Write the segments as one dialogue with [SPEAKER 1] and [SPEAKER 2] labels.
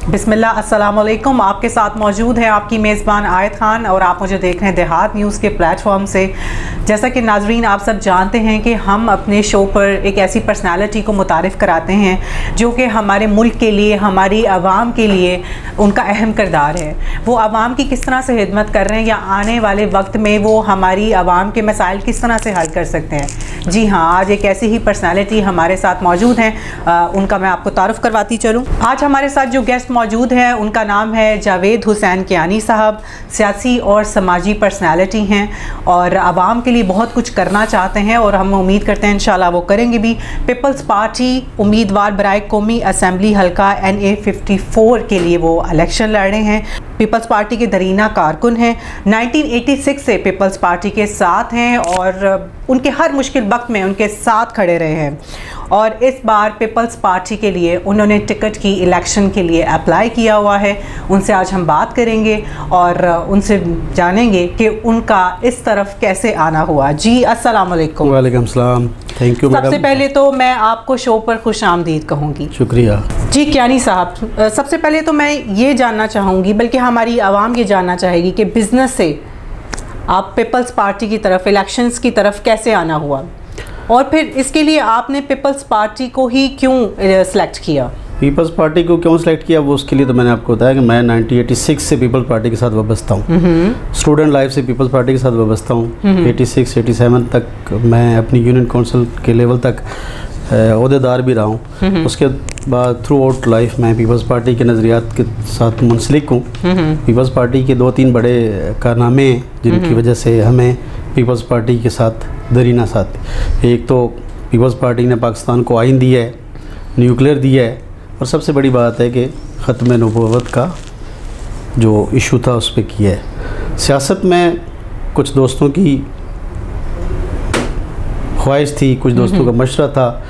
[SPEAKER 1] बिस्मिल्लाह, अस्सलाम वालेकुम। आपके साथ मौजूद है आपकी मेज़बान आयत खान और आप मुझे देख रहे हैं देहात न्यूज़ के प्लेटफॉर्म से। जैसा कि नाजरीन आप सब जानते हैं कि हम अपने शो पर एक ऐसी पर्सनालिटी को मुतारिफ़ कराते हैं जो कि हमारे मुल्क के लिए, हमारी आवाम के लिए उनका अहम किरदार है। वो आवाम की किस तरह से खिदमत कर रहे हैं या आने वाले वक्त में वो हमारी आवाम के मसाइल किस तरह से हल कर सकते हैं। जी हाँ, आज एक ऐसी ही पर्सनालिटी हमारे साथ मौजूद हैं। उनका मैं आपको तारुफ करवाती चलूँ। आज हमारे साथ जो गेस्ट मौजूद है उनका नाम है जावेद हुसैन कियानी साहब। सियासी और समाजी पर्सनालिटी हैं और आवाम के लिए बहुत कुछ करना चाहते हैं और हम उम्मीद करते हैं इंशाल्लाह वो करेंगे भी। पीपल्स पार्टी उम्मीदवार बराए कौमी असम्बली हल्का NA 54 के लिए वो इलेक्शन लड़ रहे हैं। पीपल्स पार्टी के दरीना कारकुन हैं। 1986 से पीपल्स पार्टी के साथ हैं और उनके हर मुश्किल वक्त में उनके साथ खड़े रहे हैं और इस बार पीपल्स पार्टी के लिए उन्होंने टिकट की इलेक्शन के लिए अप्लाई किया हुआ है। उनसे आज हम बात करेंगे और उनसे जानेंगे कि उनका इस तरफ कैसे आना हुआ। जी अस्सलाम वालेकुम।
[SPEAKER 2] वालेकुम सलाम। Thank you madam.
[SPEAKER 1] सबसे पहले तो मैं आपको शो पर खुशामदीद कहूँगी।
[SPEAKER 2] शुक्रिया
[SPEAKER 1] जी कियानी साहब, सबसे पहले तो मैं ये जानना चाहूँगी, बल्कि हमारी आवाम ये जानना चाहेगी कि बिज़नेस से आप पीपल्स पार्टी की तरफ, इलेक्शंस की तरफ कैसे आना हुआ और फिर इसके लिए आपने पीपल्स पार्टी को ही क्यों सिलेक्ट किया?
[SPEAKER 2] पीपल्स पार्टी को क्यों सिलेक्ट किया वो उसके लिए तो मैंने आपको बताया कि मैं 1986 से पीपल्स पार्टी के साथ वाबस्ता हूँ। स्टूडेंट लाइफ से पीपल्स पार्टी के साथ वाबस्ता हूँ। 86-87 तक मैं अपनी यूनियन काउंसिल के लेवल तक ओहदेदार भी रहा हूँ। उसके बाद थ्रू आउट लाइफ मैं पीपल्स पार्टी के नज़रियात के साथ मुंसलिक हूँ। पीपल्स पार्टी के 2-3 बड़े कारनामे हैं जिनकी वजह से हमें पीपल्स पार्टी के साथ दरीना साथ। एक तो पीपल्स पार्टी ने पाकिस्तान को आइन दिया है, न्यूक्लियर दिया है और सबसे बड़ी बात है कि ख़त्म नबूवत का जो इशू था उस पर किया है। सियासत में कुछ दोस्तों की ख्वाहिश थी, कुछ दोस्तों का मशवरा था।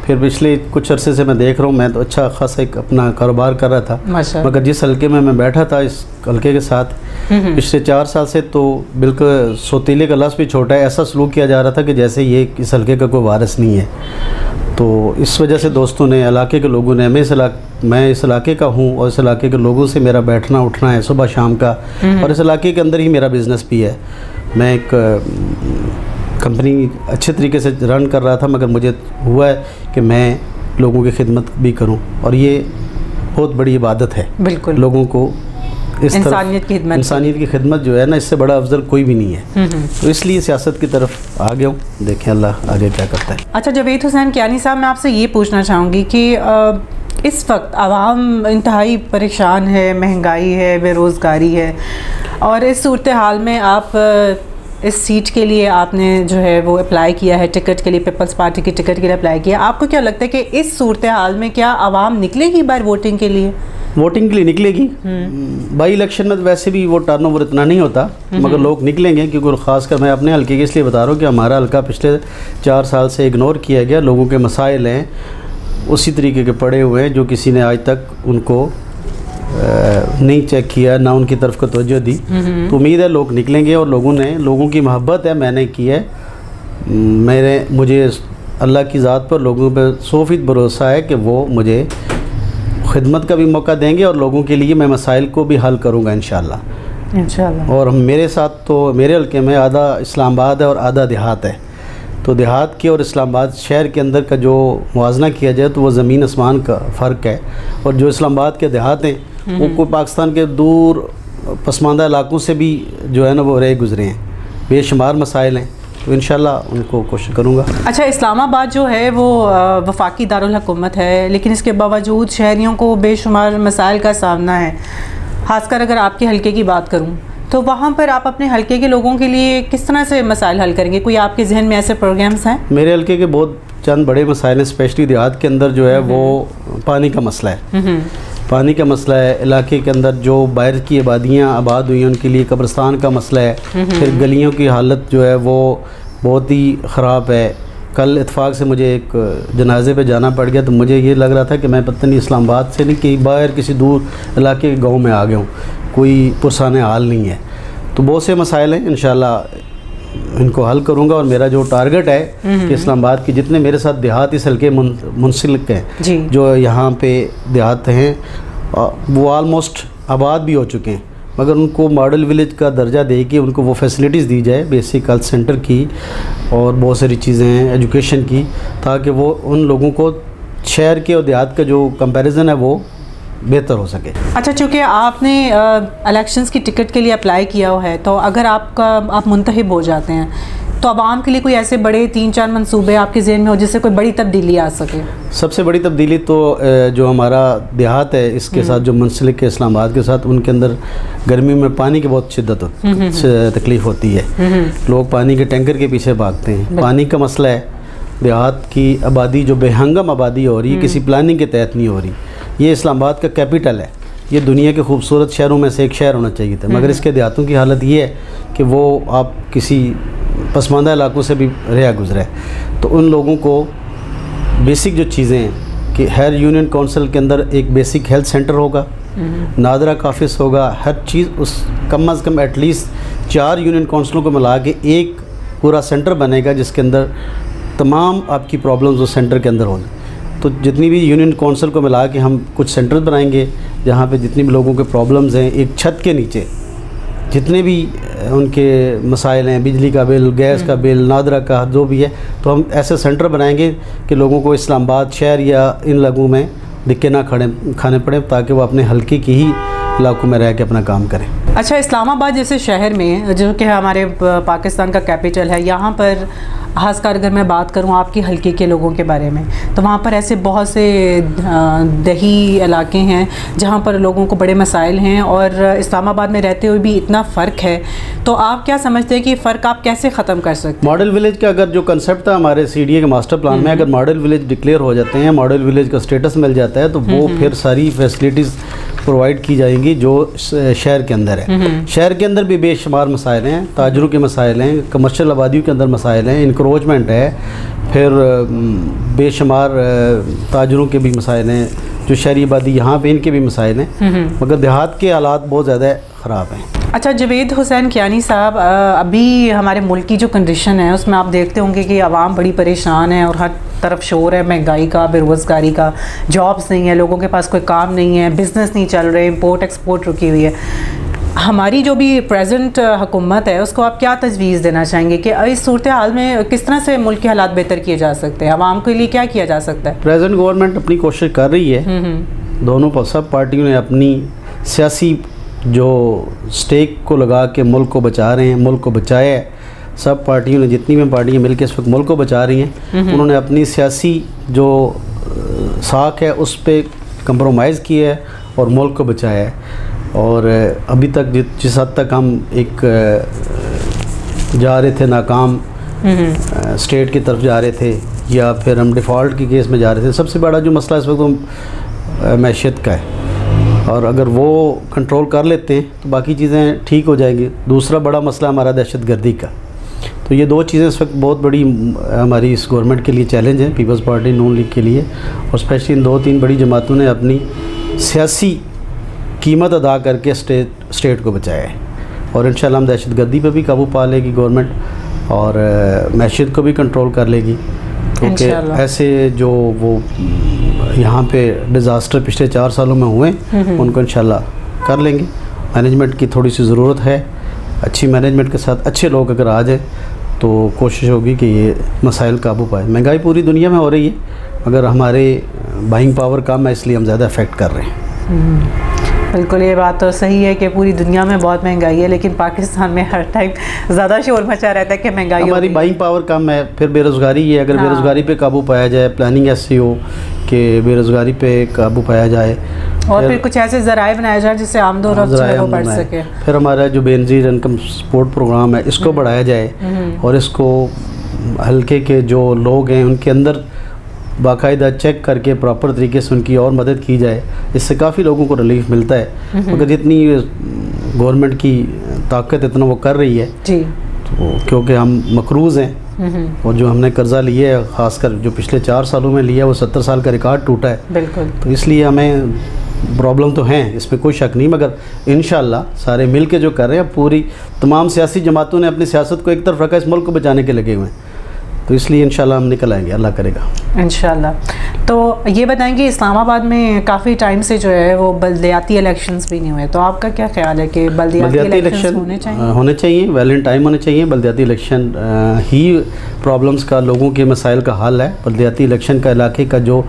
[SPEAKER 2] फिर पिछले कुछ अरसे से मैं देख रहा हूँ, मैं तो अच्छा खासा एक अपना कारोबार कर रहा था, मगर जिस हल्के में मैं बैठा था इस हल्के के साथ पिछले 4 साल से तो बिल्कुल सोतीले का लफ्ज़ भी छोटा है, ऐसा सलूक किया जा रहा था कि जैसे ये इस हल्के का कोई वारिस नहीं है। तो इस वजह से दोस्तों ने, इलाके के लोगों ने, मैं इस इलाके का हूँ और इस इलाके के लोगों से मेरा बैठना उठना है सुबह शाम का, और इस इलाके के अंदर ही मेरा बिज़नेस भी है। मैं एक कंपनी अच्छे तरीके से रन कर रहा था, मगर मुझे हुआ है कि मैं लोगों की खिदमत भी करूं और ये बहुत बड़ी इबादत है। बिल्कुल, लोगों को इस इंसानियत की खिदमत जो है ना, इससे बड़ा अफजल कोई भी नहीं है। तो इसलिए सियासत की तरफ आ गया हूँ, देखें अल्लाह आगे क्या करता है।
[SPEAKER 1] अच्छा जावेद हुसैन कियानी साहब, मैं आपसे ये पूछना चाहूँगी कि इस वक्त आवाम इंतहाई परेशान है, महंगाई है, बेरोज़गारी है और इस सूरत हाल में आप इस सीट के लिए आपने जो है वो अप्लाई किया है, टिकट के लिए, पीपल्स पार्टी की टिकट के लिए अप्लाई किया। आपको क्या लगता है कि इस सूरत हाल में क्या आवाम निकलेगी बार वोटिंग के लिए?
[SPEAKER 2] वोटिंग के लिए निकलेगी। बाई इलेक्शन में तो वैसे भी वो टर्नओवर इतना नहीं होता, मगर लोग निकलेंगे, क्योंकि ख़ासकर मैं अपने हल्के के इसलिए बता रहा हूँ कि हमारा हल्का पिछले 4 साल से इग्नोर किया गया। लोगों के मसाइल हैं उसी तरीके के पड़े हुए हैं जो किसी ने आज तक उनको नहीं चेक किया, ना उनकी तरफ को तवज्जो दी। तो उम्मीद है लोग निकलेंगे और लोगों की मोहब्बत है, मैंने की है। मुझे अल्लाह की ज़ात पर, लोगों पर 100% भरोसा है कि वो मुझे खिदमत का भी मौका देंगे और लोगों के लिए मैं मसाइल को भी हल करूँगा इंशाल्लाह। और मेरे साथ तो मेरे हल्के में आधा इस्लामाबाद है और आधा देहात है। तो देहात के और इस्लामाबाद शहर के अंदर का जो मुआवजना किया जाए तो वो ज़मीन आसमान का फ़र्क है। और जो इस्लामाबाद के देहात हैं वो कोई पाकिस्तान के दूर पसमानदा इलाकों से भी जो है ना वो रह गुज़रे हैं, बेशुमार मसाइल हैं, तो इंशाल्लाह उनको कोशिश करूँगा।
[SPEAKER 1] अच्छा, इस्लामाबाद जो है वो वफाकी दारुल हुकूमत है, लेकिन इसके बावजूद शहरियों को बेशुमार मसाइल का सामना है। ख़ासकर अगर आपके हल्के की बात करूँ तो वहाँ पर आप अपने हल्के के लोगों के लिए किस तरह से मसाइल हल करेंगे? कोई आपके जहन में ऐसे प्रोग्राम्स हैं?
[SPEAKER 2] मेरे हल्के के बहुत चंद बड़े मसाइल हैं, स्पेशली देहात के अंदर जो है वो पानी का मसला है। पानी का मसला है। इलाके के अंदर जो बाहर की आबादियाँ आबाद हुई हैं उनके लिए कब्रिस्तान का मसला है। फिर गलियों की हालत जो है वो बहुत ही ख़राब है। कल इत्फाक से मुझे एक जनाजे पे जाना पड़ गया, तो मुझे ये लग रहा था कि मैं पता नहीं इस्लामाबाद से नहीं कि बाहर किसी दूर इलाके के गाँव में आ गया हूँ, कोई पुरसाने हाल नहीं है। तो बहुत से मसाइल हैं, इंशाल्लाह इनको हल करूँगा। और मेरा जो टारगेट है कि इस्लामाबाद के जितने मेरे साथ देहात इस हल्के मुंसलिक हैं, जो यहाँ पे देहात हैं, वो आलमोस्ट आबाद भी हो चुके हैं, मगर उनको मॉडल विलेज का दर्जा दे के उनको वो फैसिलिटीज़ दी जाए, बेसिक हेल्थ सेंटर की और बहुत सारी चीज़ें हैं एजुकेशन की, ताकि वो उन लोगों को शहर के और देहात का जो कंपैरिजन है वो बेहतर हो सके।
[SPEAKER 1] अच्छा, चूँकि आपने इलेक्शंस की टिकट के लिए अप्लाई किया हुआ है, तो अगर आप मुंतखब हो जाते हैं तो आवाम के लिए कोई ऐसे बड़े 3-4 मंसूबे आपके ज़हन में हो जिससे कोई बड़ी तब्दीली आ सके? सबसे
[SPEAKER 2] बड़ी तब्दीली तो जो हमारा देहात है इसके साथ जो मुंसलिक है इस्लामाबाद के साथ, उनके अंदर गर्मी में पानी की बहुत शिद्दत तकलीफ़ होती है। लोग पानी के टैंकर के पीछे भागते हैं। पानी का मसला है, देहात की आबादी जो बेहंगम आबादी हो रही है किसी प्लानिंग के तहत नहीं हो रही। ये इस्लामाबाद का कैपिटल है, ये दुनिया के खूबसूरत शहरों में से एक शहर होना चाहिए था, मगर इसके देहातों की हालत ये है कि वो आप किसी पसमानदा इलाकों से भी रहा गुजरा है। तो उन लोगों को बेसिक जो चीज़ें हैं कि हर यूनियन काउंसिल के अंदर एक बेसिक हेल्थ सेंटर होगा, नादरा काफिस होगा, हर चीज़ उस कम अज़ कम एटलीस्ट 4 यूनियन काउंसिलों को मिला के एक पूरा सेंटर बनेगा जिसके अंदर तमाम आपकी प्रॉब्लम्स उस सेंटर के अंदर हों। तो जितनी भी यूनियन काउंसिल को मिला के हम कुछ सेंटर बनाएंगे जहाँ पे जितनी भी लोगों के प्रॉब्लम्स हैं, एक छत के नीचे जितने भी उनके मसाइल हैं, बिजली का बिल, गैस का बिल, नादरा का जो भी है, तो हम ऐसे सेंटर बनाएंगे कि लोगों को इस्लामाबाद शहर या इन लोगों में दिक्कत ना खाने पड़े, ताकि वो अपने हल्के की ही इलाकों में रह के अपना काम करें।
[SPEAKER 1] अच्छा, इस्लामाबाद जैसे शहर में जो कि हमारे पाकिस्तान का कैपिटल है, यहाँ पर खासकर अगर मैं बात करूँ आपकी हल्के के लोगों के बारे में, तो वहाँ पर ऐसे बहुत से दही इलाके हैं जहाँ पर लोगों को बड़े मसाइल हैं, और इस्लामाबाद में रहते हुए भी इतना फ़र्क है। तो आप क्या समझते हैं कि फ़र्क आप कैसे ख़त्म कर सकते हैं?
[SPEAKER 2] मॉडल विलेज का अगर जो कंसेप्ट था हमारे CDA के मास्टर प्लान में, अगर मॉडल विलेज डिक्लेयर हो जाते हैं, मॉडल विलेज का स्टेटस मिल जाता है, तो वो फिर सारी फैसिलिटीज़ प्रोवाइड की जाएंगी जो शहर के अंदर है। शहर के अंदर भी बेशुमार मसाइल हैं, ताजरों के मसाइल हैं, कमर्शियल आबादियों के अंदर मसाइल हैं, इंक्रोचमेंट है, फिर बेशुमार ताजरों के भी मसाइल हैं, जो शहरी आबादी यहाँ पे इनके भी मसाइल हैं, मगर देहात के हालात बहुत ज़्यादा ख़राब हैं।
[SPEAKER 1] अच्छा, जावेद हुसैन कियानी साहब, अभी हमारे मुल्क की जो कंडीशन है उसमें आप देखते होंगे कि आवाम बड़ी परेशान है और हर तरफ शोर है महंगाई का, बेरोज़गारी का, जॉब्स नहीं है, लोगों के पास कोई काम नहीं है, बिज़नेस नहीं चल रहे, इंपोर्ट एक्सपोर्ट रुकी हुई है। हमारी जो भी प्रेजेंट हुकूमत है उसको आप क्या तजवीज़ देना चाहेंगे कि इस सूरत हाल में किस तरह से मुल्क के हालात बेहतर किए जा सकते हैं, आवाम के लिए क्या किया जा सकता है?
[SPEAKER 2] प्रेजेंट गवर्नमेंट अपनी कोशिश कर रही है, दोनों सब पार्टियों ने अपनी सियासी जो स्टेक को लगा के मुल्क को बचा रहे हैं, मुल्क को बचाया है। सब पार्टियों ने, जितनी भी पार्टियाँ मिलकर इस वक्त मुल्क को बचा रही हैं, उन्होंने अपनी सियासी जो साख है उस पर कंप्रोमाइज़ किया है और मुल्क को बचाया है। और अभी तक जिस हद तक हम एक जा रहे थे नाकाम स्टेट की तरफ जा रहे थे, या फिर हम डिफ़ॉल्ट के केस में जा रहे थे, सबसे बड़ा जो मसला इस वक्त मैशियत का है, और अगर वो कंट्रोल कर लेते हैं तो बाकी चीज़ें ठीक हो जाएंगी। दूसरा बड़ा मसला हमारा दहशतगर्दी का। तो ये 2 चीज़ें इस वक्त बहुत बड़ी हमारी इस गवर्नमेंट के लिए चैलेंज है, पीपल्स पार्टी नून लीग के लिए, और स्पेशली इन 2-3 बड़ी जमातों ने अपनी सियासी कीमत अदा करके स्टेट को बचाया है। और इंशाल्लाह हम दहशतगर्दी पर भी काबू पा लेगी गवर्नमेंट, और मैशियत को भी कंट्रोल कर लेगी, क्योंकि ऐसे जो वो यहाँ पे डिज़ास्टर पिछले 4 सालों में हुए उनको इंशाल्लाह कर लेंगे। मैनेजमेंट की थोड़ी सी ज़रूरत है, अच्छी मैनेजमेंट के साथ अच्छे लोग अगर आ जाए तो कोशिश होगी कि ये मसाइल काबू पाए। महंगाई पूरी दुनिया में हो रही है, मगर हमारे बाइंग पावर कम है, इसलिए हम ज़्यादा अफेक्ट कर रहे हैं।
[SPEAKER 1] बिल्कुल, ये बात तो सही है कि पूरी दुनिया में बहुत महंगाई है, लेकिन पाकिस्तान में हर टाइम ज़्यादा शोर मचा रहता है कि महंगाई,
[SPEAKER 2] हमारी बाइंग पावर कम है। फिर बेरोज़गारी है, अगर बेरोज़गारी पे काबू पाया जाए, प्लानिंग ऐसी हो कि बेरोज़गारी पे काबू पाया जाए,
[SPEAKER 1] और फिर कुछ ऐसे ज़राए बनाया जाए जिससे आमदोरफ्त बढ़ सके।
[SPEAKER 2] फिर हमारा जो बेनज़ीर इनकम सपोर्ट प्रोग्राम है इसको बढ़ाया जाए, और इसको हल्के के जो लोग हैं उनके अंदर बाकायदा चेक करके प्रॉपर तरीके से उनकी और मदद की जाए। इससे काफ़ी लोगों को रिलीफ मिलता है, मगर जितनी गवर्नमेंट की ताकत इतना वो कर रही है जी, तो क्योंकि हम मकरूज़ हैं, और जो हमने कर्ज़ा लिया है ख़ासकर जो पिछले 4 सालों में लिया है वो 70 साल का रिकॉर्ड टूटा है।
[SPEAKER 1] बिल्कुल,
[SPEAKER 2] तो इसलिए हमें प्रॉब्लम तो हैं, इसमें कोई शक नहीं, मगर इंशाल्लाह सारे मिल के जो कर रहे हैं, पूरी तमाम सियासी जमातों ने अपनी सियासत को एक तरफ रखा, इस मुल्क को बचाने के लगे हुए हैं, तो इसलिए इंशाल्लाह हम निकल आएंगे, अल्लाह करेगा
[SPEAKER 1] इंशाल्लाह। तो ये बताएंगे इस्लामाबाद में काफ़ी टाइम से जो है वो बल्दियाती इलेक्शंस भी नहीं हुए, तो आपका क्या ख्याल है कि बल्दियाती इलेक्शन
[SPEAKER 2] होने चाहिए, वैलिड टाइम होने चाहिए। बल्दियाती इलेक्शन ही प्रॉब्लम्स का, लोगों के मसाइल का हल है। बल्दियाती इलेक्शन का इलाके का जो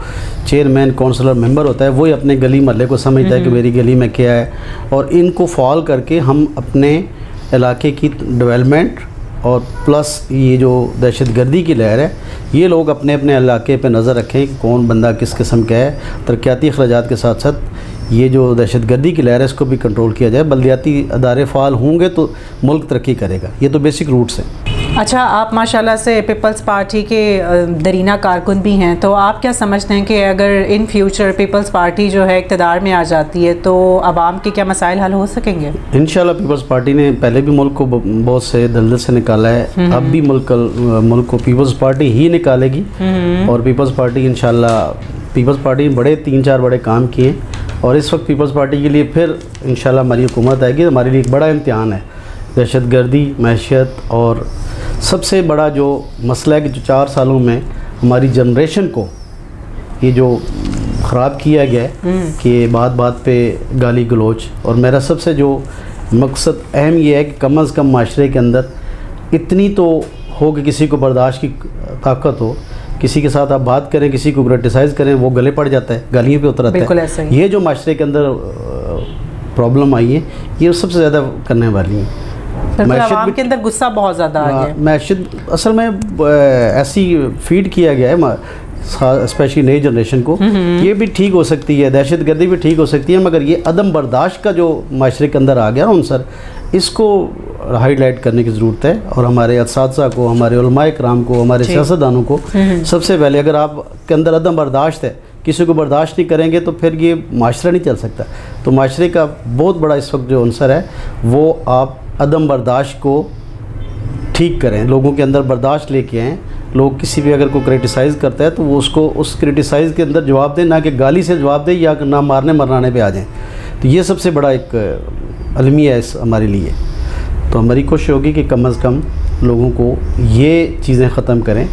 [SPEAKER 2] चेयरमैन काउंसलर मेंबर होता है वही अपने गली महल्ले को समझता है कि मेरी गली में क्या है, और इनको फॉलो करके हम अपने इलाके की डेवलपमेंट और प्लस ये जो दहशतगर्दी की लहर है, ये लोग अपने अपने इलाके पे नज़र रखें कि कौन बंदा किस किस्म का है। तरक्याती अखराजात के साथ साथ ये जो दहशतगर्दी की लहर है इसको भी कंट्रोल किया जाए। बल्दियाती अदारे फ़ाल होंगे तो मुल्क तरक्की करेगा। ये तो बेसिक रूट्स हैं।
[SPEAKER 1] अच्छा, आप माशाल्लाह से पीपल्स पार्टी के दरीना कारकुन भी हैं, तो आप क्या समझते हैं कि अगर इन फ्यूचर पीपल्स पार्टी जो है इक़्तिदार में आ जाती है तो आवाम के क्या मसाइल हल हो सकेंगे?
[SPEAKER 2] इंशाल्लाह पीपल्स पार्टी ने पहले भी मुल्क को बहुत से दलदल से निकाला है, अब भी मुल्क को पीपल्स पार्टी ही निकालेगी। और पीपल्स पार्टी इंशाल्लाह, पीपल्स पार्टी ने बड़े 3-4 बड़े काम किए, और इस वक्त पीपल्स पार्टी के लिए फिर इंशाल्लाह हमारी हुकूमत आएगी। हमारे लिए एक बड़ा इम्तिहान है दहशतगर्दी, मैशियत, और सबसे बड़ा जो मसला है कि जो 4 सालों में हमारी जनरेशन को ये जो ख़राब किया गया है कि बात बात पे गाली गलोच। और मेरा सबसे जो मकसद अहम ये है कि कम अज़ कम माशरे के अंदर इतनी तो हो कि किसी को बर्दाश्त की ताकत हो। किसी के साथ आप बात करें, किसी को क्रिटिसाइज़ करें, वो गले पड़ जाता है, गालियों पे उतर आता है। ये जो माशरे के अंदर प्रॉब्लम आई है, ये सबसे ज़्यादा करने वाली है।
[SPEAKER 1] आवाम के अंदर गुस्सा बहुत ज़्यादा आ गया।
[SPEAKER 2] मैशियत असल में ऐसी फीड किया गया है स्पेशली नई जनरेशन को, ये भी ठीक हो सकती है, दहशतगर्दी भी ठीक हो सकती है, मगर ये अदम बर्दाश्त का जो माशरे के अंदर आ गया ना उनसर, इसको हाईलाइट करने की ज़रूरत है। और हमारे असातिज़ा को, हमारे उलमाए कराम को, हमारे सियासतदानों को सबसे पहले, अगर आप के अंदर अदम बर्दाश्त है, किसी को बर्दाश्त नहीं करेंगे तो फिर ये माशरा नहीं चल सकता। तो माशरे का बहुत बड़ा इस वक्त जो अंसर है वो आप अदम बर्दाश्त को ठीक करें, लोगों के अंदर बर्दाश्त लेके आएँ। लोग किसी भी अगर को क्रिटिसाइज़ करता है तो वो उसको उस क्रिटिसाइज़ के अंदर जवाब दें, ना कि गाली से जवाब दें या ना मारने मरनाने पे आ जाएं। तो ये सबसे बड़ा एक अलमिया है हमारे लिए। तो हमारी कोशिश होगी कि कम अज़ कम लोगों को ये चीज़ें ख़त्म करें।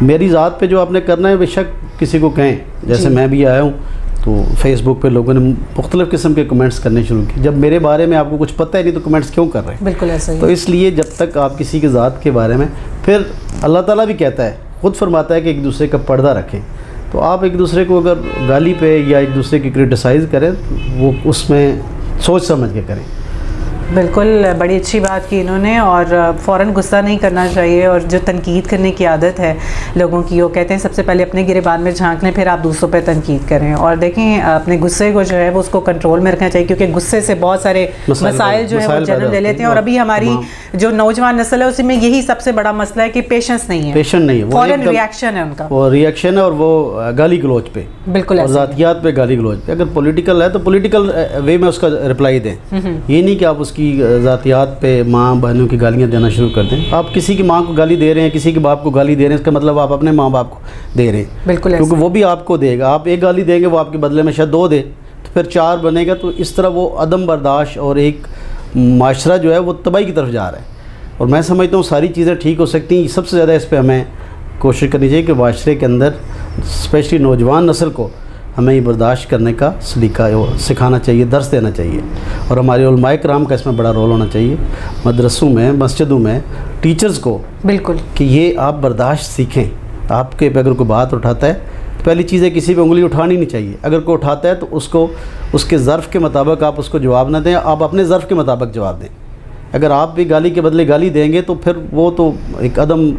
[SPEAKER 2] मेरी ज़ात पे जो आपने करना है बेशक किसी को कहें, जैसे मैं भी आया हूँ तो फेसबुक पे लोगों ने मुख्तलिफ़ किस्म के कमेंट्स करने शुरू किए। जब मेरे बारे में आपको कुछ पता है नहीं तो कमेंट्स क्यों कर रहे हैं?
[SPEAKER 1] बिल्कुल ऐसा ही।
[SPEAKER 2] तो इसलिए जब तक आप किसी की ज़ात के बारे में, फिर अल्लाह ताला भी कहता है, ख़ुद फरमाता है कि एक दूसरे का पर्दा रखें। तो आप एक दूसरे को अगर गाली पे या एक दूसरे की क्रिटिसाइज़ करें वो उसमें सोच समझ के करें।
[SPEAKER 1] बिल्कुल, बड़ी अच्छी बात की इन्होंने, और फ़ौरन गुस्सा नहीं करना चाहिए। और जो तनकीद करने की आदत है लोगों की, वो कहते हैं सबसे पहले अपने गिरेबान में झांक लें, फिर आप दूसरों पे तनकीद करें। और देखें अपने गुस्से को जो है वो उसको कंट्रोल में रखना चाहिए, क्योंकि गुस्से से बहुत सारे मसाइल जो है वो जन्म ले लेते हैं। और अभी हमारी जो नौजवान नस्ल है उसी में यही सबसे बड़ा मसला है कि पेशेंस नहीं है, फ़ौरन रिएक्शन है उनका,
[SPEAKER 2] वो रिएक्शन है और वो गाली गलोच पे,
[SPEAKER 1] बिल्कुल,
[SPEAKER 2] और ज़ातियात पे गाली गलोच पे। अगर पॉलिटिकल है तो पॉलिटिकल वे में उसका रिप्लाई दें, ये नहीं कि आप उसकी ज़ातियात पे माँ बहनों की गालियाँ देना शुरू कर दें। आप किसी की माँ को गाली दे रहे हैं, किसी के बाप को गाली दे रहे हैं, इसका मतलब आप अपने माँ बाप को दे रहे हैं।
[SPEAKER 1] बिल्कुल,
[SPEAKER 2] क्योंकि वो भी आपको देगा। आप एक गाली देंगे, वो आपके बदले में शायद 2 दे, तो फिर 4 बनेगा। तो इस तरह वो अदम बर्दाश्त और एक माशरा जो है वो तबाही की तरफ जा रहा है। और मैं समझता हूँ सारी चीज़ें ठीक हो सकती हैं। सबसे ज़्यादा इस पर हमें कोशिश करनी चाहिए कि माशरे के अंदर स्पेशली नौजवान नस्ल को हमें ये बर्दाश्त करने का सलीका सिखाना चाहिए, दर्स देना चाहिए। और हमारे उलमाए कराम का इसमें बड़ा रोल होना चाहिए, मदरसों में, मस्जिदों में, टीचर्स को, बिल्कुल, कि ये आप बर्दाश्त सीखें। आपके पे अगर कोई बात उठाता है तो पहली चीज़ है किसी पे उंगली उठानी नहीं चाहिए। अगर कोई उठाता है तो उसको उसके ज़र्फ़ के मुताबिक आप उसको जवाब ना दें, आप अपने ज़र्फ़ के मुताबिक जवाब दें। अगर आप भी गाली के बदले गाली देंगे तो फिर वो तो एक अदम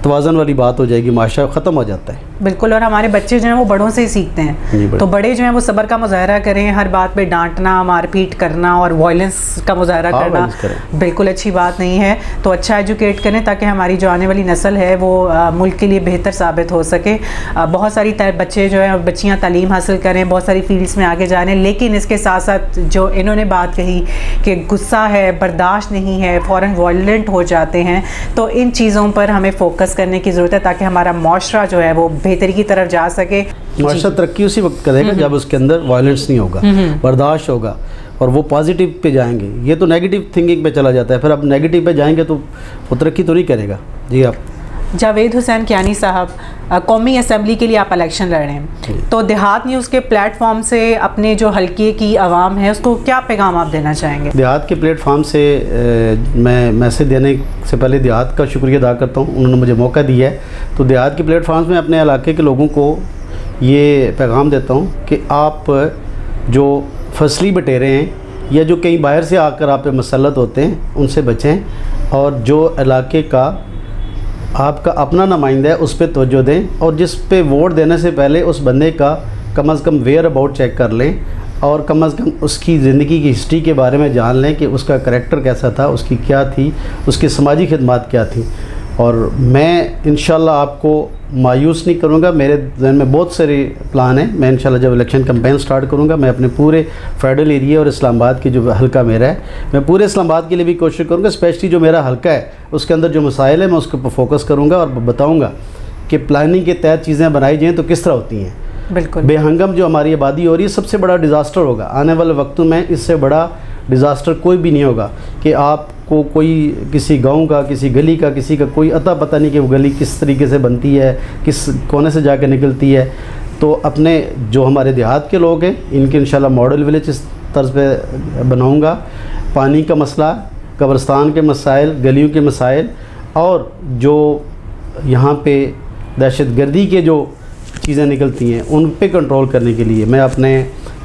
[SPEAKER 2] तवाज़न वाली बात हो जाएगी, माशरा ख़त्म हो जाता है।
[SPEAKER 1] बिल्कुल, और हमारे बच्चे जो हैं वो बड़ों से ही सीखते हैं। तो बड़े जो हैं वो सब्र का मुजाहरा करें, हर बात पे डांटना, मारपीट करना और वायलेंस का मुजाहरा करना बिल्कुल अच्छी बात नहीं है। तो अच्छा एजुकेट करें ताकि हमारी जो आने वाली नस्ल है वो मुल्क के लिए बेहतर साबित हो सके। बहुत सारी बच्चे जो हैं, बच्चियाँ तालीम हासिल करें, बहुत सारी फील्ड्स में आगे जा रहे हैं। लेकिन इसके साथ साथ जो इन्होंने बात कही कि गुस्सा है, बर्दाश्त नहीं है, फ़ौरन वायलेंट हो जाते हैं, तो इन चीज़ों पर हमें फोकस करने की ज़रूरत है ताकि हमारा माशरा जो है वो बेहतरी की तरफ जा सके।
[SPEAKER 2] माशरा तरक्की उसी वक्त करेगा जब उसके अंदर वायलेंस नहीं होगा, बर्दाश्त होगा और वो पॉजिटिव पे जाएंगे। ये तो नेगेटिव थिंकिंग पे चला जाता है, फिर आप नेगेटिव पे जाएंगे तो वो तरक्की तो नहीं करेगा। जी आप
[SPEAKER 1] जावेद हुसैन कियानी साहब, कौमी असम्बली के लिए आप इलेक्शन लड़ रहे हैं, तो देहात न्यूज़ के प्लेटफॉर्म से अपने जो हल्के की आवाम है उसको क्या पैगाम आप देना चाहेंगे?
[SPEAKER 2] देहात के प्लेटफॉर्म से मैं मैसेज देने से पहले देहात का शुक्रिया अदा करता हूँ, उन्होंने मुझे मौका दिया है। तो देहात के प्लेटफॉर्म में अपने इलाके के लोगों को ये पैगाम देता हूँ कि आप जो फसली बटेरे हैं या जो कहीं बाहर से आकर आप पे मसलत होते हैं उनसे बचें, और जो इलाके का आपका अपना नुमाइंदा है उस पर तवज्जो दें, और जिस पे वोट देने से पहले उस बंदे का कम से कम वेयर अबाउट चेक कर लें, और कम से कम उसकी ज़िंदगी की हिस्ट्री के बारे में जान लें कि उसका करैक्टर कैसा था, उसकी क्या थी, उसकी समाजी खिदमत क्या थी। और मैं इंशाल्लाह आपको मायूस नहीं करूँगा, मेरे जहन में बहुत सारे प्लान हैं। मैं इंशाल्लाह जब इलेक्शन कैंपेन स्टार्ट करूँगा, मैं अपने पूरे फेडरल एरिया और इस्लामाबाद की जो हल्का मेरा है, मैं पूरे इस्लामाबाद के लिए भी कोशिश करूँगा, स्पेशली जो मेरा हल्का है उसके अंदर जो मसाइल है मैं उसके ऊपर फोकस करूँगा और बताऊँगा कि प्लानिंग के तहत चीज़ें बनाई जाएँ तो किस तरह होती हैं।
[SPEAKER 1] बिल्कुल
[SPEAKER 2] बेहंगम जो हमारी आबादी हो रही है सबसे बड़ा डिज़ास्टर होगा आने वाले वक्तों में, इससे बड़ा डिज़ास्टर कोई भी नहीं होगा कि आपको कोई किसी गांव का, किसी गली का, किसी का कोई अता पता नहीं कि वो गली किस तरीके से बनती है, किस कोने से जाकर निकलती है। तो अपने जो हमारे देहात के लोग हैं इनके इंशाल्लाह मॉडल विलेज इस तर्ज पे बनाऊंगा। पानी का मसला, कब्रिस्तान के मसाइल, गलियों के मसाइल, और जो यहाँ पे दहशतगर्दी के जो चीज़ें निकलती हैं उन पे कंट्रोल करने के लिए मैं अपने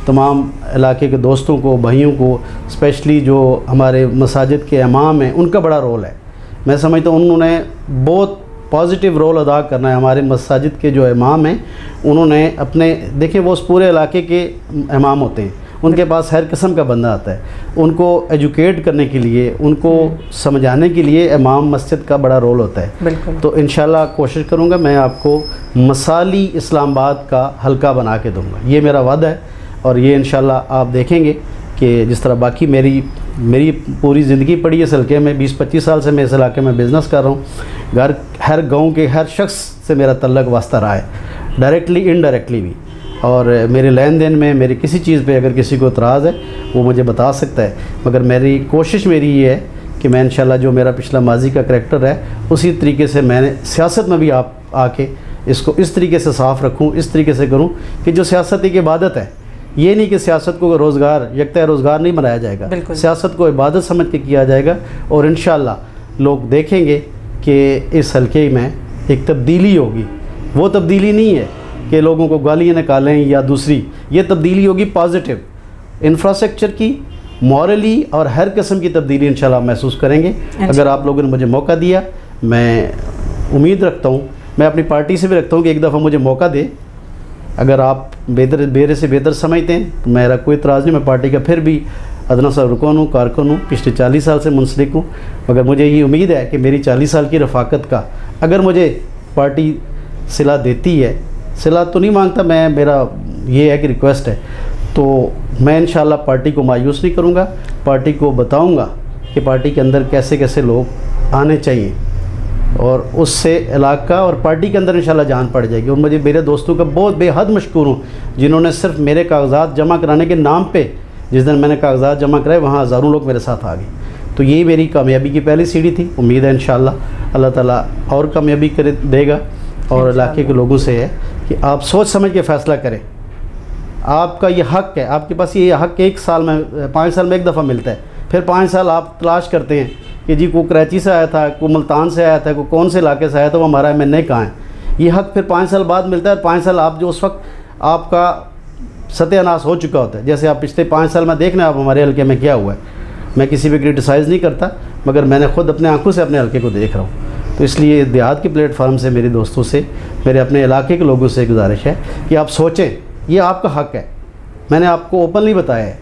[SPEAKER 2] तमाम इलाके के दोस्तों को, भाइयों को, स्पेशली जो हमारे मसाजिद के इमाम हैं उनका बड़ा रोल है। मैं समझता हूँ उन्होंने बहुत पॉजिटिव रोल अदा करना है। हमारे मसाजिद के जो इमाम हैं उन्होंने अपने, देखिए वो उस पूरे इलाके के इमाम होते हैं, उनके पास हर किस्म का बंदा आता है, उनको एजुकेट करने के लिए, उनको समझाने के लिए इमाम मस्जिद का बड़ा रोल होता है।
[SPEAKER 1] बिल्कुल।
[SPEAKER 2] तो इंशाल्लाह कोशिश करूँगा मैं आपको मसाली इस्लामाबाद का हल्का बना के दूँगा, ये मेरा वादा है। और ये इंशाल्लाह आप देखेंगे कि जिस तरह बाकी मेरी पूरी ज़िंदगी पड़ी है इस हल्के में, 20-25 साल से मैं इस इलाके में बिज़नेस कर रहा हूँ। हर गांव के हर शख्स से मेरा तल्लक वास्ता रहा है, डायरेक्टली इनडायरेक्टली भी। और मेरे लेन देन में मेरी किसी चीज़ पे अगर किसी को इतराज़ है वो मुझे बता सकता है, मगर मेरी कोशिश ये है कि मैं इंशाल्लाह जो मेरा पिछला माजी का करैक्टर है उसी तरीके से मैंने सियासत में भी आके इसको इस तरीके से साफ़ रखूँ, इस तरीके से करूँ कि जो सियासत एक इबादत है, ये नहीं कि सियासत को रोज़गार, यकता रोज़गार नहीं बनाया जाएगा, सियासत को इबादत समझ के किया जाएगा। और इंशाल्लाह लोग देखेंगे कि इस हल्के में एक तब्दीली होगी। वो तब्दीली नहीं है कि लोगों को गालियाँ निकालें या दूसरी, ये तब्दीली होगी पॉजिटिव इंफ्रास्ट्रक्चर की, मॉरली और हर किस्म की तब्दीली इंशाल्लाह महसूस करेंगे अगर आप लोगों ने मुझे मौका दिया। मैं उम्मीद रखता हूँ, मैं अपनी पार्टी से भी रखता हूँ कि एक दफ़ा मुझे मौका दे। अगर आप मेरे से बेहतर समझते हैं तो मेरा कोई इतराज़ नहीं, मैं पार्टी का फिर भी अदना सा रुकन हूँ, कारकुन हूँ, पिछले 40 साल से मुंसलिक हूँ। मगर मुझे ये उम्मीद है कि मेरी 40 साल की रफ़ाकत का अगर मुझे पार्टी सिला देती है, सिला तो नहीं मांगता मैं, मेरा ये है कि रिक्वेस्ट है, तो मैं इंशाल्लाह पार्टी को मायूस नहीं करूँगा। पार्टी को बताऊँगा कि पार्टी के अंदर कैसे कैसे लोग आने चाहिए और उससे इलाका और पार्टी के अंदर इंशाल्लाह जान पड़ जाएगी। और मुझे मेरे दोस्तों का बहुत बेहद मशकूर हूँ जिन्होंने सिर्फ मेरे कागजात जमा कराने के नाम पे, जिस दिन मैंने कागजात जमा कराए वहाँ हज़ारों लोग मेरे साथ आ गए। तो यही मेरी कामयाबी की पहली सीढ़ी थी। उम्मीद है इंशाल्लाह अल्लाह ताला और कामयाबी कर देगा। और इलाके के लोगों से है कि आप सोच समझ के फ़ैसला करें, आपका ये हक़ है, आपके पास ये हक़ 1 साल में 5 साल में एक दफ़ा मिलता है। फिर 5 साल आप तलाश करते हैं कि जी को कराची से आया था, को मुल्तान से आया था, को कौन से इलाके से आया था, वो हमारा MNA कहाँ है। ये हक़ फिर 5 साल बाद मिलता है। और 5 साल आप जो उस वक्त आपका सत्यानाश हो चुका होता है। जैसे आप पिछले 5 साल में देखना आप हमारे हल्के में क्या हुआ है। मैं किसी भी क्रिटिसाइज़ नहीं करता, मगर मैंने ख़ुद अपने आंखों से अपने हल्के को देख रहा हूँ। तो इसलिए देहात के प्लेटफार्म से मेरे दोस्तों से, मेरे अपने इलाके के लोगों से गुजारिश है कि आप सोचें, ये आपका हक़ है। मैंने आपको ओपनली बताया है,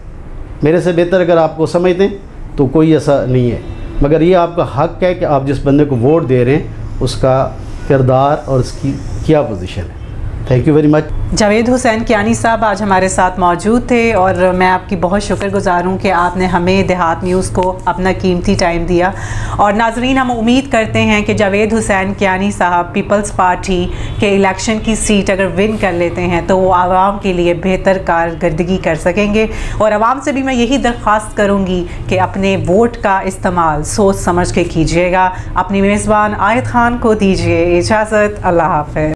[SPEAKER 2] मेरे से बेहतर अगर आपको समझ दें तो कोई ऐसा नहीं है, मगर ये आपका हक़ है कि आप जिस बंदे को वोट दे रहे हैं उसका किरदार और उसकी क्या पोजीशन है। Thank you very much.
[SPEAKER 1] Javed Hussain Kiyani साहब आज हमारे साथ मौजूद थे और मैं आपकी बहुत शुक्रगुजार हूँ कि आपने हमें देहात न्यूज़ को अपना कीमती टाइम दिया। और नाजरीन, हम उम्मीद करते हैं कि जावेद हुसैन कियानी साहब पीपल्स पार्टी के इलेक्शन की सीट अगर विन कर लेते हैं तो वो आवाम के लिए बेहतर कारकर्दगी कर सकेंगे। और आवाम से भी मैं यही दरख्वास्त करूँगी कि अपने वोट का इस्तेमाल सोच समझ के कीजिएगा। अपनी मेज़बान आयत खान को दीजिए इजाज़त। अल्लाह हाफ़िज़।